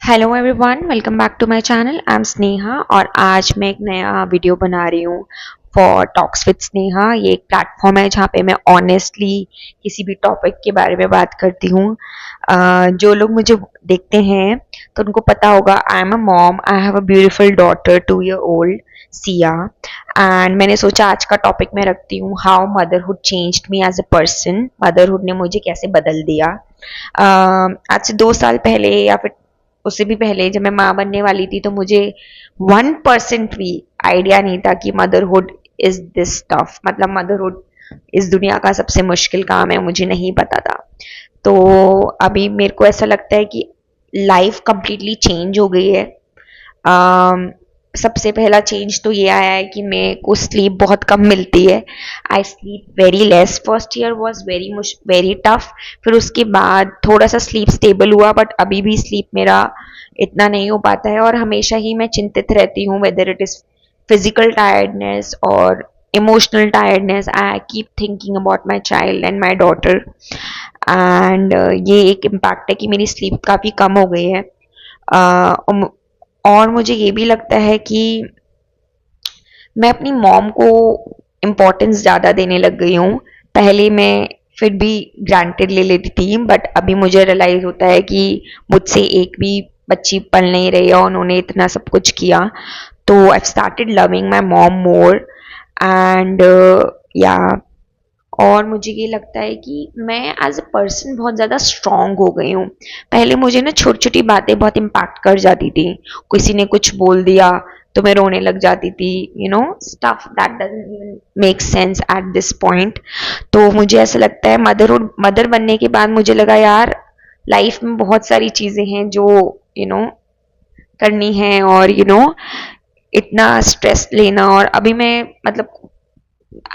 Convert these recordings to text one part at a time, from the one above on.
Hello everyone, welcome back to my channel. I am Sneha और आज मैं एक नया वीडियो बना रही हूँ फॉर टॉक्स विद स्नेहा। ये एक प्लेटफॉर्म है जहाँ पे मैं ऑनेस्टली किसी भी टॉपिक के बारे में बात करती हूँ। जो लोग मुझे देखते हैं तो उनको पता होगा, I am a mom, I have a beautiful daughter 2 year old Siya. And मैंने सोचा आज का टॉपिक मैं रखती हूँ, how motherhood changed me as a person. Motherhood ने मुझे कैसे बदल दिया। आज से 2 साल पहले या फिर उससे भी पहले जब मैं माँ बनने वाली थी तो मुझे 1% भी आइडिया नहीं था कि मदरहुड इज दिस टफ। मतलब मदरहुड इस दुनिया का सबसे मुश्किल काम है, मुझे नहीं पता था। तो अभी मेरे को ऐसा लगता है कि लाइफ कंप्लीटली चेंज हो गई है। सबसे पहला चेंज तो ये आया है कि मेरे को स्लीप बहुत कम मिलती है। I sleep very less. First year was very tough. फिर उसके बाद थोड़ा सा स्लीप स्टेबल हुआ, बट अभी भी स्लीप मेरा इतना नहीं हो पाता है और हमेशा ही मैं चिंतित रहती हूँ, whether it is physical tiredness और emotional tiredness. I keep thinking about my child and my daughter. And ये एक इम्पैक्ट है कि मेरी स्लीप काफ़ी कम हो गई है। और मुझे ये भी लगता है कि मैं अपनी मॉम को इम्पोर्टेंस ज़्यादा देने लग गई हूँ। पहले मैं फिर भी ग्रांटेड ले लेती थी, बट अभी मुझे रियलाइज होता है कि मुझसे एक भी बच्ची पल नहीं रही है और उन्होंने इतना सब कुछ किया। तो I started loving my mom more. And या और मुझे ये लगता है कि मैं एज अ पर्सन बहुत ज़्यादा स्ट्रांग हो गई हूँ। पहले मुझे ना छोटी छोटी बातें बहुत इम्पैक्ट कर जाती थी। किसी ने कुछ बोल दिया तो मैं रोने लग जाती थी, stuff that doesn't even make sense at this point. तो मुझे ऐसा लगता है मदर बनने के बाद मुझे लगा यार, लाइफ में बहुत सारी चीज़ें हैं जो करनी है, और इतना स्ट्रेस लेना। और अभी मैं मतलब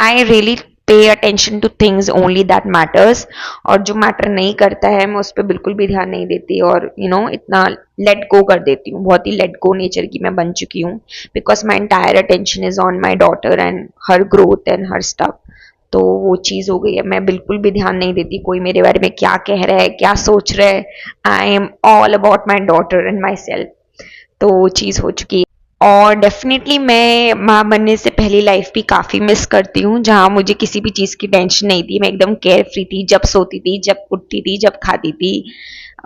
I really pay attention two things only that matters. और जो मैटर नहीं करता है मैं उस पर बिल्कुल भी ध्यान नहीं देती और इतना लेट गो कर देती हूँ। बहुत ही लेट गो नेचर की मैं बन चुकी हूँ, because my entire attention is on my daughter and her growth and her stuff. तो वो चीज़ हो गई है, मैं बिल्कुल भी ध्यान नहीं देती कोई मेरे बारे में क्या कह रहा है, क्या सोच रहा है। I am all about my daughter and my self. तो वो चीज़ हो चुकी है। और डेफिनेटली मैं माँ बनने से पहली लाइफ भी काफ़ी मिस करती हूँ, जहाँ मुझे किसी भी चीज़ की टेंशन नहीं थी। मैं एकदम केयर फ्री थी, जब सोती थी, जब उठती थी, जब खाती थी,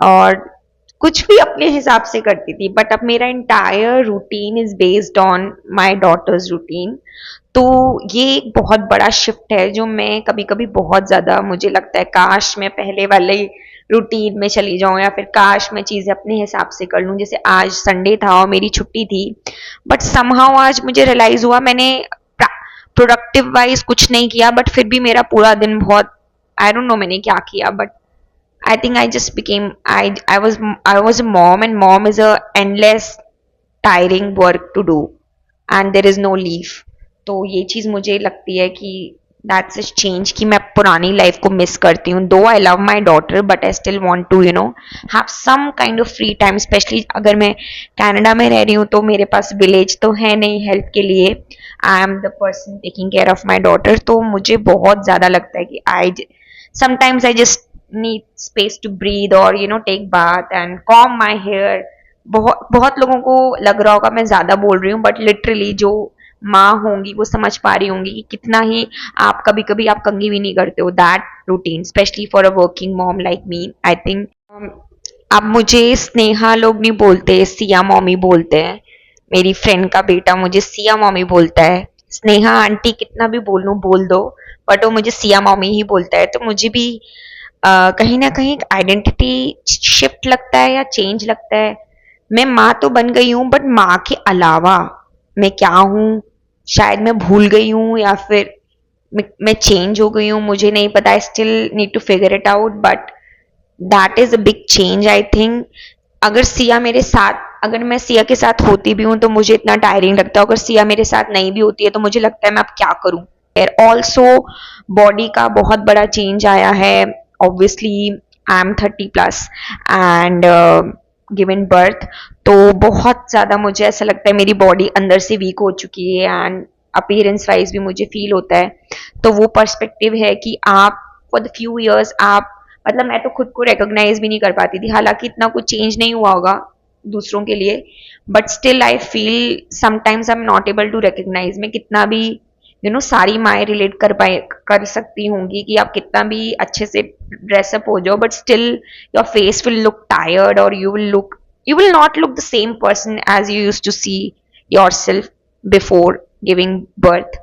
और कुछ भी अपने हिसाब से करती थी। बट अब मेरा entire routine is based on my daughter's routine. तो ये एक बहुत बड़ा शिफ्ट है जो मैं कभी कभी बहुत ज़्यादा, मुझे लगता है काश मैं पहले वाले रूटीन में चली जाऊं, या फिर काश मैं चीज़ें अपने हिसाब से कर लूं। जैसे आज संडे था और मेरी छुट्टी थी, बट समहाउ आज मुझे रियलाइज हुआ मैंने प्रोडक्टिव वाइज कुछ नहीं किया, बट फिर भी मेरा पूरा दिन बहुत, आई डोंट नो मैंने क्या किया, but I think I just became I was a mom, and mom is a endless tiring work to do and there is no leave. तो ये चीज़ मुझे लगती है कि दैट्स अ चेंज, कि मैं पुरानी लाइफ को मिस करती हूँ। Though I love my daughter, but I still want to have some kind of free time. Specially अगर मैं कनाडा में रह रही हूँ तो मेरे पास विलेज तो है नहीं हेल्प के लिए। I am the person taking care of my daughter. तो मुझे बहुत ज़्यादा लगता है कि sometimes I just need space to breathe और take bath and comb my hair. बहुत बहुत लोगों को लग रहा होगा मैं ज्यादा बोल रही हूँ, बट लिटरली जो माँ होंगी वो समझ पा रही होंगी कि कितना ही आप कभी कभी आप कंघी भी नहीं करते हो। That routine specially for a working mom like me, I think. अब मुझे स्नेहा लोग नहीं बोलते, सिया मॉमी बोलते हैं। मेरी फ्रेंड का बेटा मुझे सिया मॉमी बोलता है। स्नेहा आंटी कितना भी बोल दो, बट वो मुझे सिया मॉमी ही बोलता है। तो मुझे भी कहीं ना कहीं आइडेंटिटी शिफ्ट लगता है या चेंज लगता है। मैं माँ तो बन गई हूँ, बट माँ के अलावा मैं क्या हूँ शायद मैं भूल गई हूँ, या फिर मैं चेंज हो गई हूँ, मुझे नहीं पता। I still need to figure it out, but that is a big change I think. अगर मैं सिया के साथ होती भी हूँ तो मुझे इतना टायरिंग लगता है। अगर सिया मेरे साथ नहीं भी होती है तो मुझे लगता है मैं अब क्या करूँ। ऑल्सो बॉडी का बहुत बड़ा चेंज आया है। Obviously I am 30+ and given birth. तो बहुत ज़्यादा मुझे ऐसा लगता है मेरी बॉडी अंदर से वीक हो चुकी है, एंड अपीयरेंस वाइज भी मुझे फील होता है। तो वो पर्सपेक्टिव है कि आप फॉर द फ्यू ईयर्स आप मतलब मैं तो खुद को रिकॉग्नाइज भी नहीं कर पाती थी, हालांकि इतना कुछ चेंज नहीं हुआ होगा दूसरों के लिए, but still I feel sometimes I am not able to recognise. मैं कितना भी सारी माएँ रिलेट कर सकती होंगी कि आप कितना भी अच्छे से ड्रेसअप हो जाओ, but still your face will look tired, और you will not look the same person as you used to see yourself before giving birth.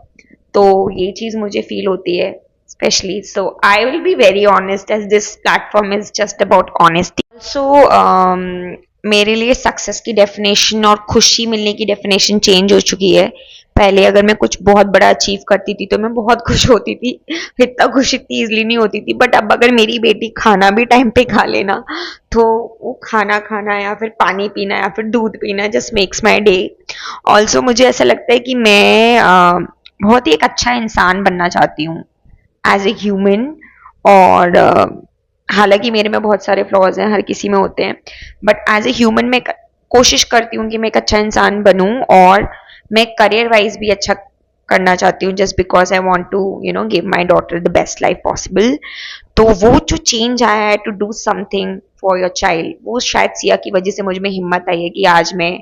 तो ये चीज मुझे फील होती है specially. So I will be very honest as this platform is just about honesty. Also मेरे लिए success की definition और खुशी मिलने की डेफिनेशन चेंज हो चुकी है। पहले अगर मैं कुछ बहुत बड़ा अचीव करती थी तो मैं बहुत खुश होती थी, इतना खुश इतनी इजली नहीं होती थी। बट अब अगर मेरी बेटी खाना भी टाइम पे खा लेना, तो वो खाना खाना या फिर पानी पीना या फिर दूध पीना just makes my day. Also मुझे ऐसा लगता है कि मैं बहुत ही एक अच्छा इंसान बनना चाहती हूँ एज ए ह्यूमन। और हालांकि मेरे में बहुत सारे फ्लॉज हैं, हर किसी में होते हैं, बट एज ए ह्यूमन मैं कोशिश करती हूँ कि मैं एक अच्छा इंसान बनूं, और मैं करियर वाइज भी अच्छा करना चाहती हूँ, just because I want to give my daughter the best life possible. तो वो जो चेंज आया है to do something for your child, वो शायद सिया की वजह से मुझ में हिम्मत आई है कि आज मैं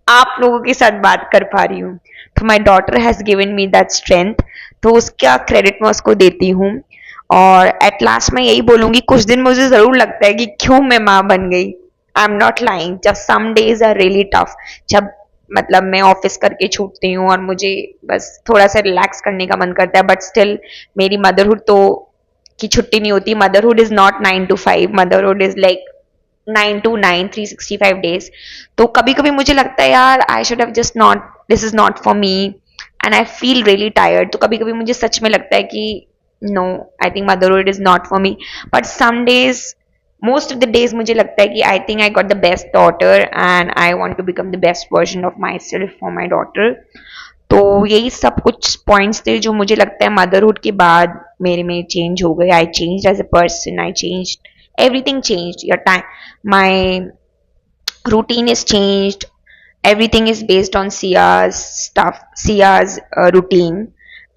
आप लोगों के साथ बात कर पा रही हूँ। तो my daughter has given me that strength, तो उसका क्रेडिट मैं उसको देती हूँ। और एट लास्ट मैं यही बोलूंगी, कुछ दिन मुझे जरूर लगता है कि क्यों मैं माँ बन गई। आई एम नॉट लाइंग, जब some days are really tough, जब मतलब मैं ऑफिस करके छूटती हूँ और मुझे बस थोड़ा सा रिलैक्स करने का मन करता है, बट स्टिल मेरी मदरहुड तो की छुट्टी नहीं होती। Motherhood is not 9 to 5, motherhood is like 9 to 9, 365 days। तो कभी कभी मुझे लगता है यार I should have just not, this is not for me, and I feel really tired. तो कभी कभी मुझे सच में लगता है कि no, I think motherhood is not for me. But some days, most of the days मुझे लगता है कि I think I got the best daughter and I want to become the best version of myself for my daughter. तो यही सब कुछ points थे जो मुझे लगता है मदरहुड के बाद मेरे में चेंज हो गए। I change as a person, I change, everything changed, your time, my routine is changed, everything is based on Sia's stuff, Sia's routine,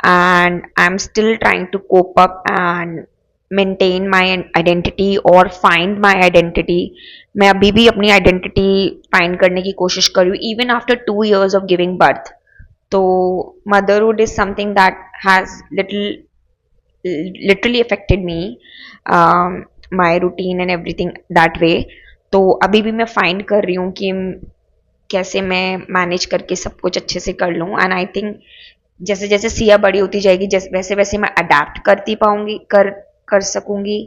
and I'm still trying to cope up and maintain my identity or find my identity। मैं अभी भी अपनी identity find करने की कोशिश कर रही हूँ, even after 2 years of giving birth। तो motherhood is something that has literally affected me, my routine and everything that way। तो अभी भी मैं फाइंड कर रही हूँ कि कैसे मैं मैनेज करके सब कुछ अच्छे से कर लूँ। एंड आई थिंक जैसे जैसे सिया बड़ी होती जाएगी, जैसे वैसे वैसे मैं अडेप्ट करती पाऊंगी, कर सकूंगी।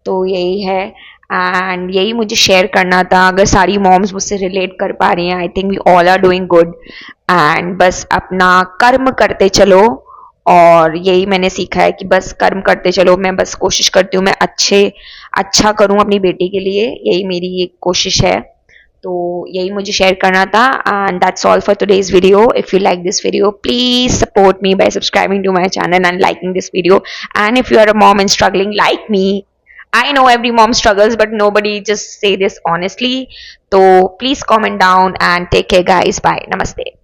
तो यही है, एंड यही मुझे शेयर करना था। अगर सारी मॉम्स मुझसे रिलेट कर पा रही हैं, I think we all are doing good, and बस अपना कर्म करते चलो। और यही मैंने सीखा है कि बस कर्म करते चलो। मैं बस कोशिश करती हूँ मैं अच्छा करूँ अपनी बेटी के लिए, यही मेरी एक कोशिश है। तो यही मुझे शेयर करना था, and that's all for today's video. If you like this video, please support me by subscribing to my channel and liking this video. And if you are a mom and struggling like me, I know every mom struggles, but nobody just say this honestly. So please comment down and take care, guys. Bye. Namaste.